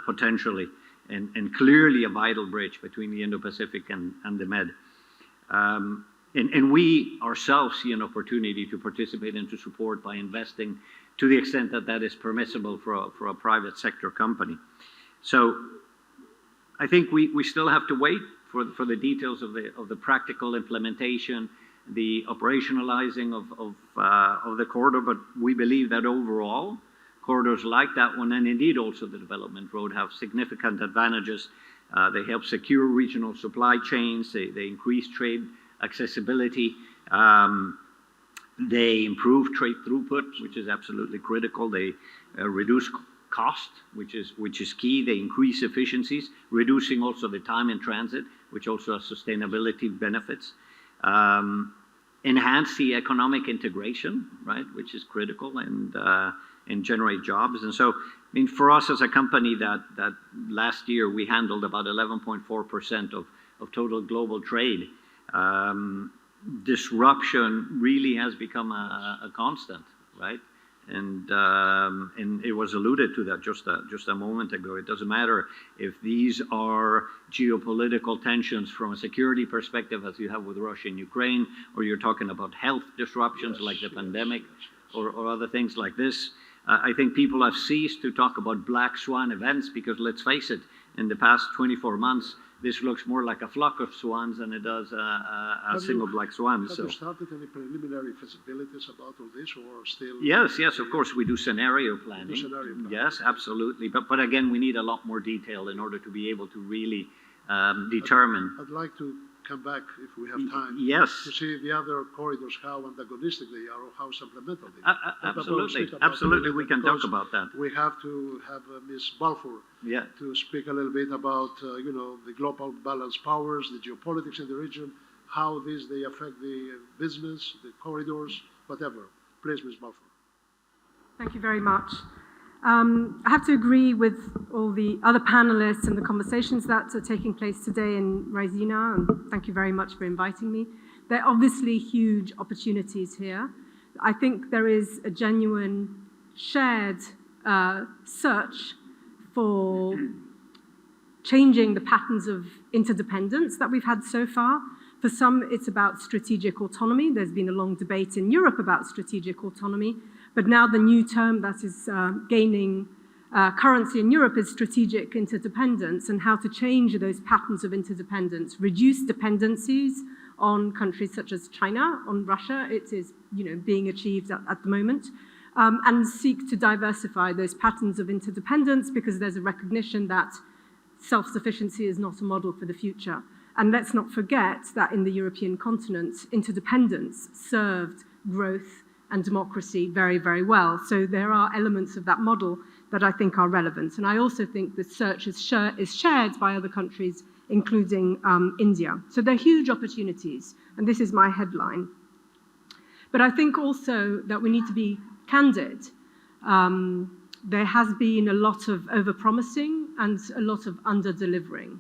potentially, and clearly a vital bridge between the Indo-Pacific and the Med. And we ourselves see an opportunity to participate and to support by investing to the extent that that is permissible for a private sector company. So I think we still have to wait for the details of the practical implementation, the operationalizing of the corridor, but we believe that overall, corridors like that one, and indeed also the development road, have significant advantages. They help secure regional supply chains, they increase trade accessibility, they improve trade throughput, which is absolutely critical. They reduce cost, which is key. They increase efficiencies, reducing also the time in transit, which also has sustainability benefits. Enhance the economic integration, right, which is critical, and generate jobs. And so, I mean, for us as a company that last year we handled about 11.4% of total global trade, disruption really has become a constant, right? And it was alluded to that just a moment ago. It doesn't matter if these are geopolitical tensions from a security perspective, as you have with Russia and Ukraine, or you're talking about health disruptions like the pandemic, or other things like this. I think people have ceased to talk about black swan events because, let's face it, in the past 24 months, this looks more like a flock of swans than it does a single black swan. Have you started any preliminary feasibilities about all this, or still? Yes, of course, we do scenario planning. Yes, absolutely. But again, we need a lot more detail in order to be able to really determine. I'd like to come back, if we have time, to see the other corridors, how antagonistic they are, or how supplemental they are. Absolutely, we can talk about that. We have to have Ms. Balfour to speak a little bit about, the global balance powers, the geopolitics in the region, how they affect the business, the corridors, whatever. Please, Ms. Balfour. Thank you very much. I have to agree with all the other panelists and the conversations that are taking place today in Raisina, and thank you very much for inviting me. There are obviously huge opportunities here. I think there is a genuine shared search for changing the patterns of interdependence that we've had so far. For some, it's about strategic autonomy. There's been a long debate in Europe about strategic autonomy. But now the new term that is gaining currency in Europe is strategic interdependence, and how to change those patterns of interdependence, reduce dependencies on countries such as China, on Russia. It is being achieved at the moment, and seek to diversify those patterns of interdependence, because there's a recognition that self-sufficiency is not a model for the future. And let's not forget that in the European continent, interdependence served growth and democracy very, very well. So there are elements of that model that I think are relevant. And I also think the search is shared by other countries, including India. So there are huge opportunities, and this is my headline. But I think also that we need to be candid. There has been a lot of overpromising and a lot of under-delivering.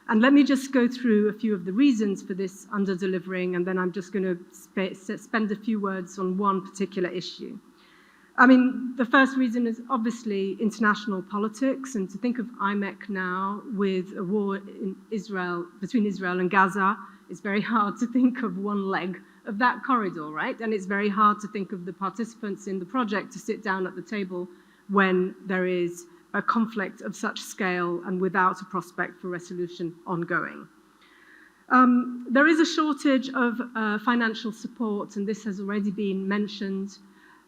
And let me just go through a few of the reasons for this under-delivering, and then I'm just going to spend a few words on one particular issue. I mean, the first reason is obviously international politics, and to think of IMEC now with a war in Israel, between Israel and Gaza, it's very hard to think of one leg of that corridor, right? And it's very hard to think of the participants in the project to sit down at the table when there is a conflict of such scale and without a prospect for resolution ongoing. There is a shortage of financial support, and this has already been mentioned.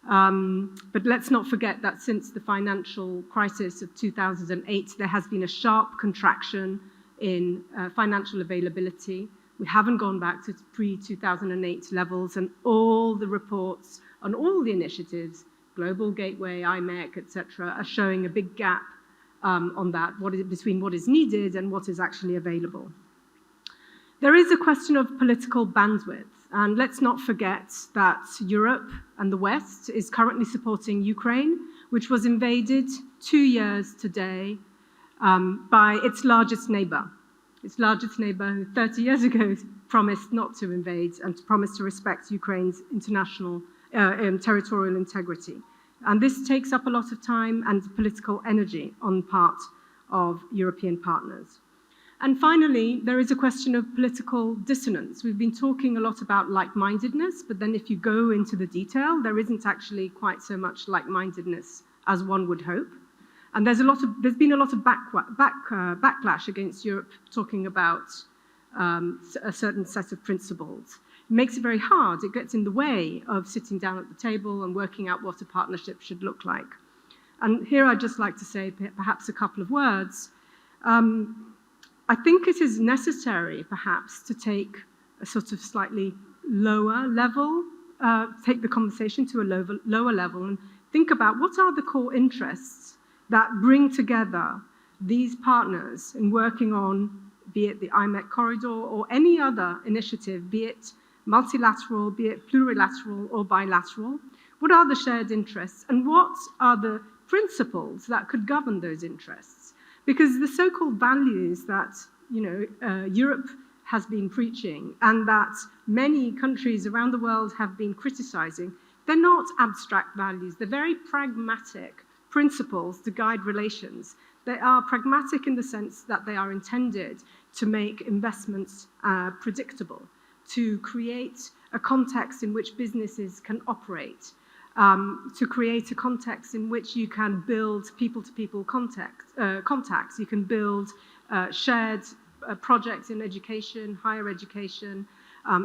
But let's not forget that since the financial crisis of 2008, there has been a sharp contraction in financial availability. We haven't gone back to pre-2008 levels, and all the reports on all the initiatives, Global Gateway, IMEC, etc., are showing a big gap on that, between what is needed and what is actually available. There is a question of political bandwidth. And let's not forget that Europe and the West is currently supporting Ukraine, which was invaded 2 years today by its largest neighbor. Its largest neighbor who 30 years ago promised not to invade and promised to respect Ukraine's international territorial integrity. And this takes up a lot of time and political energy on the part of European partners. And finally, there is a question of political dissonance. We've been talking a lot about like-mindedness, but then if you go into the detail, there isn't actually quite so much like-mindedness as one would hope. And there's been a lot of backlash against Europe talking about a certain set of principles. It makes it very hard. It gets in the way of sitting down at the table and working out what a partnership should look like. And here I'd just like to say perhaps a couple of words. I think it is necessary, perhaps, to take a sort of slightly lower level, take the conversation to a lower level and think about what are the core interests that bring together these partners in working on, be it the IMEC corridor or any other initiative, be it multilateral, be it plurilateral or bilateral. What are the shared interests and what are the principles that could govern those interests? Because the so-called values that Europe has been preaching and that many countries around the world have been criticizing, they're not abstract values. They're very pragmatic principles to guide relations. They are pragmatic in the sense that they are intended to make investments predictable, to create a context in which businesses can operate, to create a context in which you can build people-to-people contacts. You can build shared projects in education, higher education,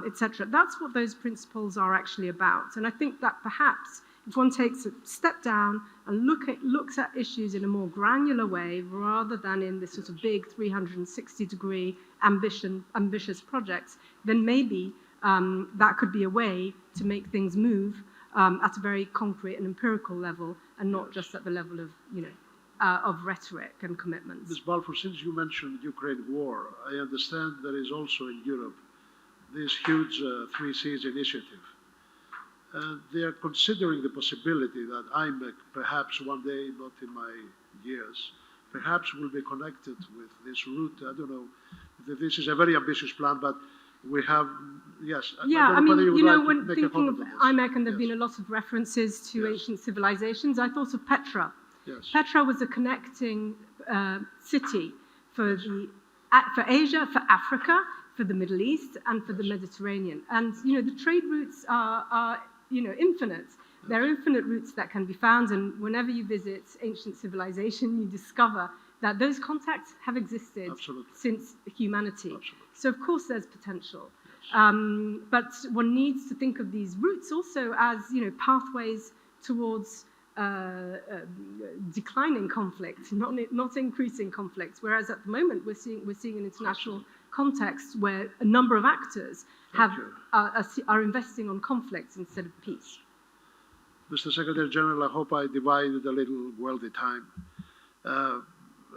etc. That's what those principles are actually about. And I think that perhaps if one takes a step down and looks at issues in a more granular way, rather than in this sort of big 360-degree ambitious projects, then maybe that could be a way to make things move at a very concrete and empirical level, and not just at the level of rhetoric and commitments. Ms. Balfour, since you mentioned Ukraine war, I understand there is also in Europe this huge Three Seas initiative. And they are considering the possibility that IMEC, perhaps one day, not in my years, perhaps will be connected with this route. I don't know. This is a very ambitious plan, but we have, yes. Yeah, I mean, when thinking of IMEC, and there have been a lot of references to ancient civilizations, I thought of Petra. Yes. Petra was a connecting city for Asia, for Africa, for the Middle East, and for the Mediterranean. And the trade routes are infinite. There are infinite routes that can be found, and whenever you visit ancient civilization, you discover that those contacts have existed since humanity. So of course there's potential. But one needs to think of these routes also as pathways towards declining conflict, not increasing conflict. Whereas at the moment we're seeing an international context where a number of actors are investing on conflict instead of peace. Mr. Secretary General, I hope I divided a little worldly time.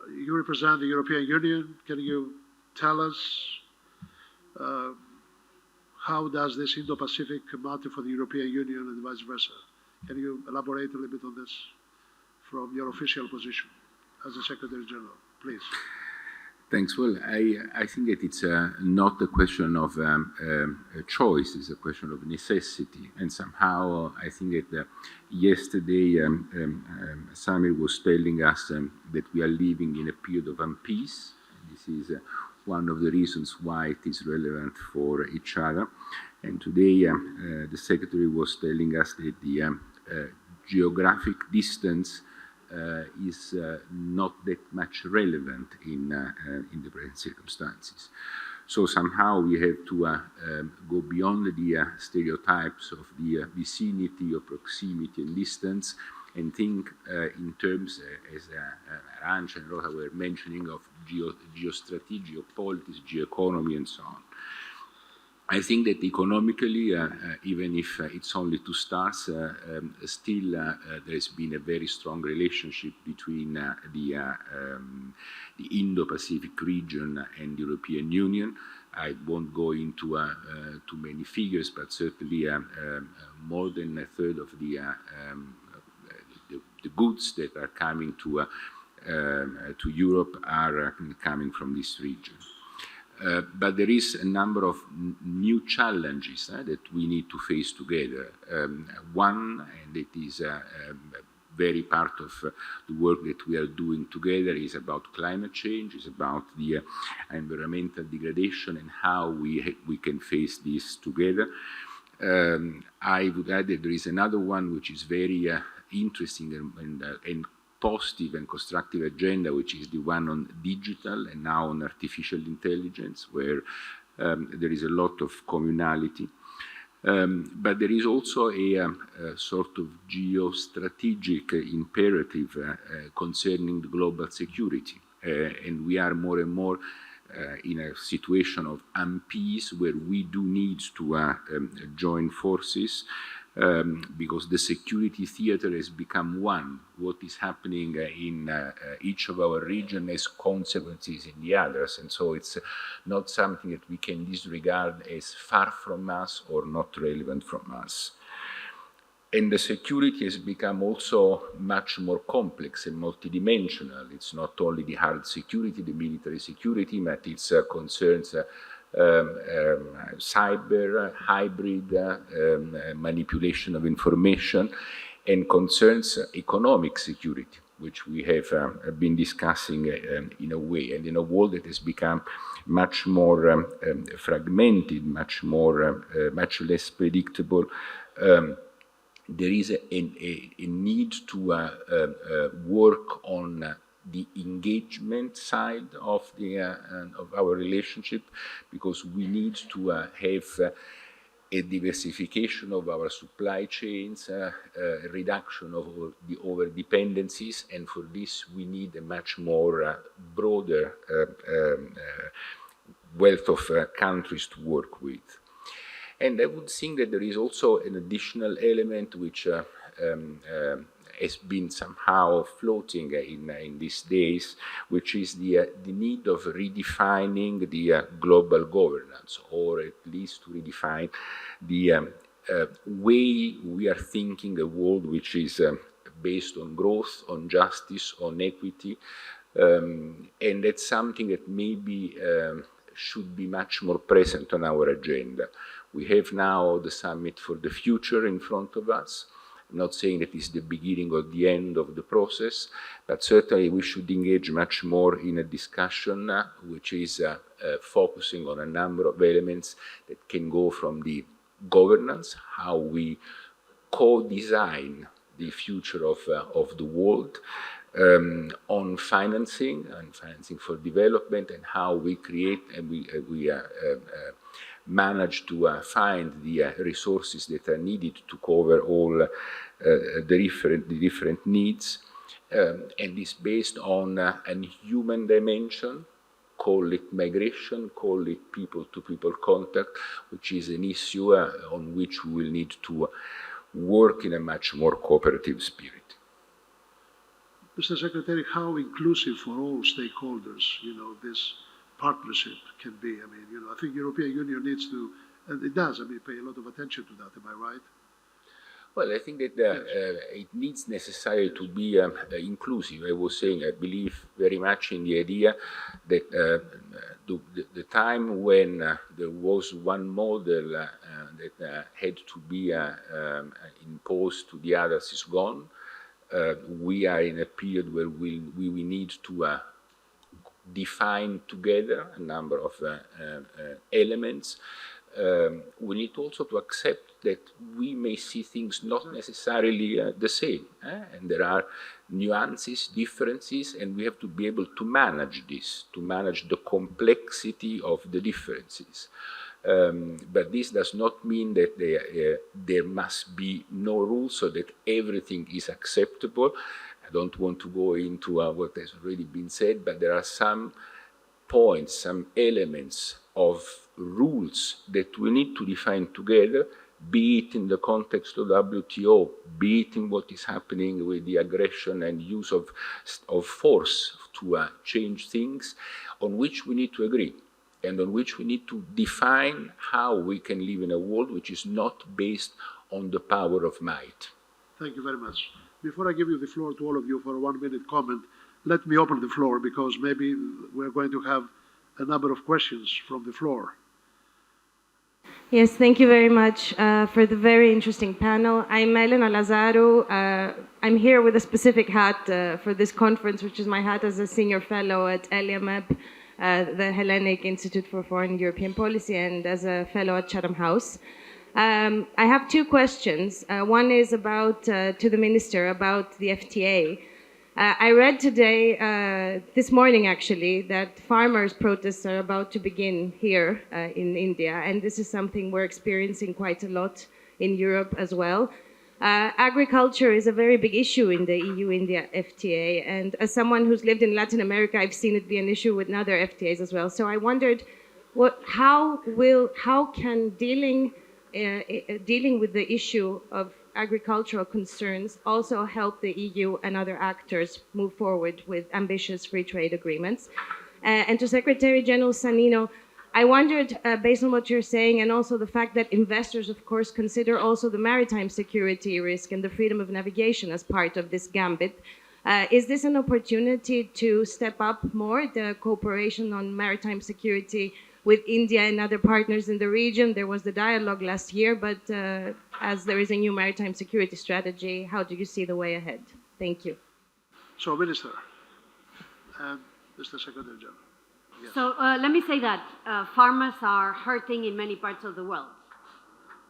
You represent the European Union. Can you tell us how does this Indo-Pacific matter for the European Union and vice versa? Can you elaborate a little bit on this from your official position as the Secretary General? Please. Thanks. Well, I think that it's not a question of a choice, it's a question of necessity. And somehow I think that yesterday Samir was telling us that we are living in a period of unpeace. This is one of the reasons why it is relevant for each other. And today the Secretary was telling us that the geographic distance is not that much relevant in the present circumstances. So somehow we have to go beyond the stereotypes of the vicinity or proximity and distance and think in terms, as Arancha and Rosa were mentioning, of geostrategy, geopolitics, geoeconomy, and so on. I think that economically, even if it's only two stars, still there's been a very strong relationship between the Indo-Pacific region and the European Union. I won't go into too many figures, but certainly more than a third of the goods that are coming to Europe are coming from this region. But there is a number of new challenges that we need to face together. One, and it is very part of the work that we are doing together, is about climate change, is about the environmental degradation and how we can face this together. I would add that there is another one which is very interesting and positive and constructive agenda, which is the one on digital and now on artificial intelligence, where there is a lot of communality. But there is also a sort of geostrategic imperative concerning the global security. And we are more and more in a situation of unpeace where we do need to join forces. Because the security theater has become one. What is happening in each of our regions has consequences in the others, and so it's not something that we can disregard as far from us or not relevant from us. And the security has become also much more complex and multidimensional. It's not only the hard security, the military security, but it concerns cyber, hybrid, manipulation of information, and concerns economic security, which we have been discussing in a way. And in a world that has become much more fragmented, much less predictable, there is a need to work on the engagement side of our relationship, because we need to have a diversification of our supply chains, a reduction of the over-dependencies, and for this we need a much more broader wealth of countries to work with. And I would think that there is also an additional element which has been somehow floating in these days, which is the need of redefining the global governance, or at least to redefine the way we are thinking a world which is based on growth, on justice, on equity, and that's something that maybe should be much more present on our agenda. We have now the Summit for the Future in front of us. I'm not saying that it's the beginning or the end of the process, but certainly we should engage much more in a discussion which is focusing on a number of elements that can go from the governance, how we co-design the future of the world, on financing and financing for development, and how we create and we manage to find the resources that are needed to cover all the different needs, and is based on a human dimension. Call it migration, call it people-to-people contact, which is an issue on which we will need to work in a much more cooperative spirit. Mr. Secretary, how inclusive for all stakeholders, this partnership can be? I mean, I think European Union needs to, and it does, pay a lot of attention to that. Am I right? Well, I think that it needs necessarily to be inclusive. I was saying I believe very much in the idea that the time when there was one model that had to be imposed to the others is gone. We are in a period where we need to define together a number of elements. We need also to accept that we may see things not necessarily the same, and there are nuances, differences, and we have to be able to manage this, to manage the complexity of the differences. But this does not mean that there must be no rules so that everything is acceptable. I don't want to go into what has already been said, but there are some points, some elements of rules that we need to define together, be it in the context of WTO, be it in what is happening with the aggression and use of force to change things, on which we need to agree, and on which we need to define how we can live in a world which is not based on the power of might. Thank you very much. Before I give you the floor to all of you for a 1-minute comment, let me open the floor because maybe we're going to have a number of questions from the floor. Yes, thank you very much for the very interesting panel. I'm Elena Lazaru. I'm here with a specific hat for this conference, which is my hat as a senior fellow at IMEC, the Hellenic Institute for Foreign European Policy, and as a fellow at Chatham House. I have two questions. One is about to the minister about the FTA. I read today, this morning actually, that farmers' protests are about to begin here in India, and this is something we're experiencing quite a lot in Europe as well. Agriculture is a very big issue in the EU-India FTA, and as someone who's lived in Latin America, I've seen it be an issue with other FTAs as well. So I wondered, how can dealing with the issue of agricultural concerns also help the EU and other actors move forward with ambitious free trade agreements? And to Secretary General Sanino, I wondered, based on what you're saying, and also the fact that investors, of course, consider also the maritime security risk and the freedom of navigation as part of this gambit, is this an opportunity to step up more the cooperation on maritime security with India and other partners in the region? There was the dialogue last year, but as there is a new maritime security strategy, how do you see the way ahead? Thank you. So, Minister and Mr. Secretary General. Yes. So let me say that farmers are hurting in many parts of the world.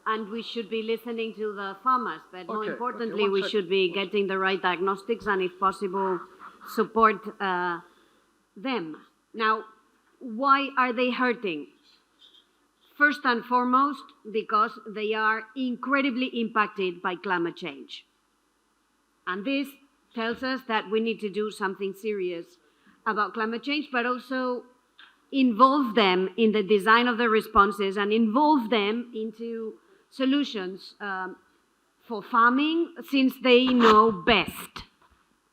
And we should be listening to the farmers, but more importantly, we should be getting the right diagnostics and, if possible, support them. Now, why are they hurting? First and foremost, because they are incredibly impacted by climate change. And this tells us that we need to do something serious about climate change, but also involve them in the design of the responses and involve them into solutions for farming, since they know best.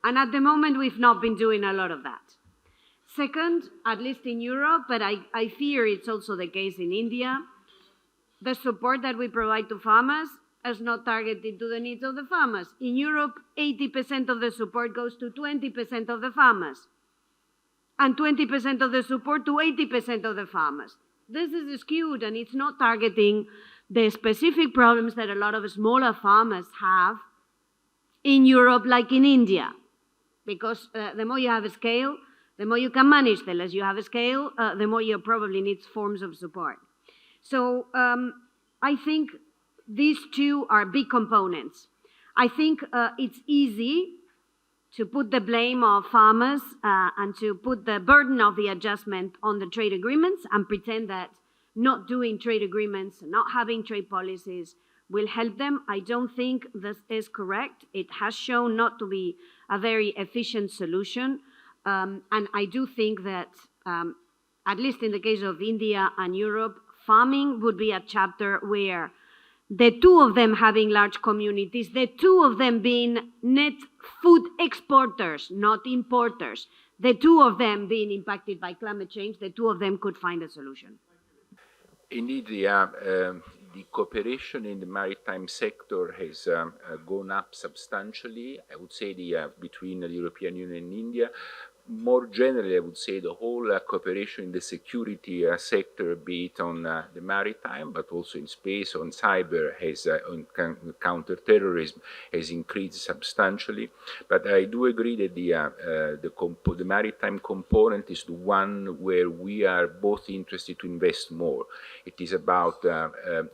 And at the moment, we've not been doing a lot of that. Second, at least in Europe, but I fear it's also the case in India, the support that we provide to farmers is not targeted to the needs of the farmers. In Europe, 80% of the support goes to 20% of the farmers, and 20% of the support to 80% of the farmers. This is skewed, and it's not targeting the specific problems that a lot of smaller farmers have in Europe, like in India. Because the more you have a scale, the more you can manage. The less you have a scale, the more you probably need forms of support. So I think these two are big components. I think it's easy to put the blame of farmers and to put the burden of the adjustment on the trade agreements and pretend that not doing trade agreements, not having trade policies will help them. I don't think this is correct. It has shown not to be a very efficient solution. And I do think that, at least in the case of India and Europe, farming would be a chapter where the two of them having large communities, the two of them being net food exporters, not importers, the two of them being impacted by climate change, the two of them could find a solution. Indeed, the the cooperation in the maritime sector has gone up substantially. I would say between the European Union and India. More generally, I would say the whole cooperation in the security sector, be it on the maritime, but also in space, on cyber, on counterterrorism, has increased substantially. But I do agree that the maritime component is the one where we are both interested to invest more. It is about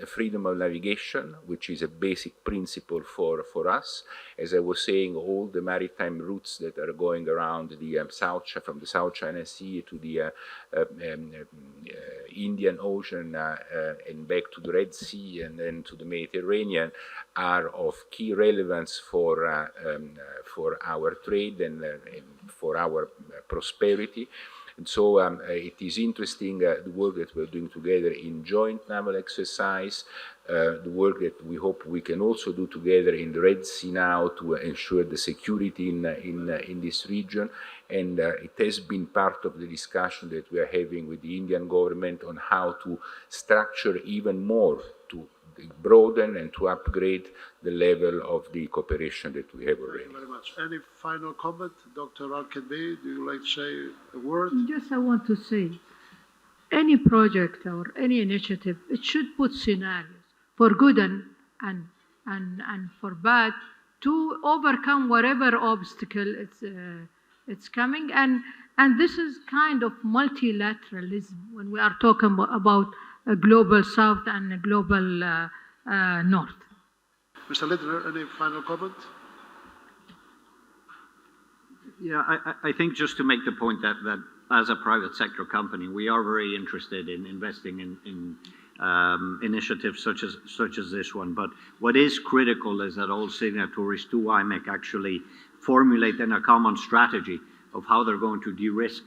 freedom of navigation, which is a basic principle for us. As I was saying, all the maritime routes that are going around from the South China Sea to the Indian Ocean and back to the Red Sea and then to the Mediterranean are of key relevance for our trade and for our prosperity. And so it is interesting the work that we're doing together in joint naval exercise, the work that we hope we can also do together in the Red Sea now to ensure the security in this region. And it has been part of the discussion that we are having with the Indian government on how to structure even more to broaden and to upgrade the level of the cooperation that we have already. Thank you very much. Any final comment? Dr. Al-Kadbi, do you like to say a word? Just I want to say, any project or any initiative, it should put scenarios for good and for bad to overcome whatever obstacle it's coming. And this is kind of multilateralism when we are talking about a global South and a global North. Mr. Littner, any final comment? Yeah, I think just to make the point that as a private sector company, we are very interested in investing in initiatives such as this one. But what is critical is that all signatories to IMEC actually formulate then a common strategy of how they're going to de-risk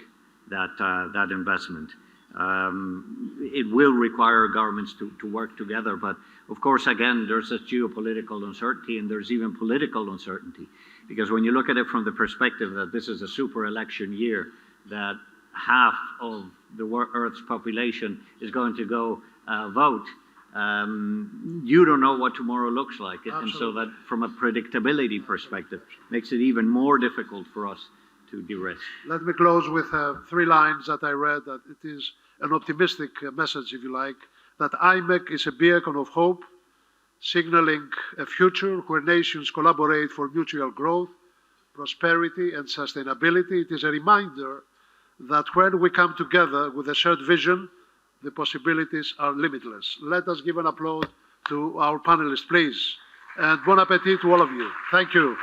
that investment. It will require governments to work together, but of course, again, there's a geopolitical uncertainty and there's even political uncertainty. Because when you look at it from the perspective that this is a super election year, that half of the Earth's population is going to go vote, you don't know what tomorrow looks like. Absolutely. And so that from a predictability perspective, makes it even more difficult for us to de-risk. Let me close with 3 lines that I read, that it is an optimistic message, if you like, that IMEC is a beacon of hope, signaling a future where nations collaborate for mutual growth, prosperity, and sustainability. It is a reminder that when we come together with a shared vision, the possibilities are limitless. Let us give an applause to our panelists, please. And bon appetit to all of you. Thank you.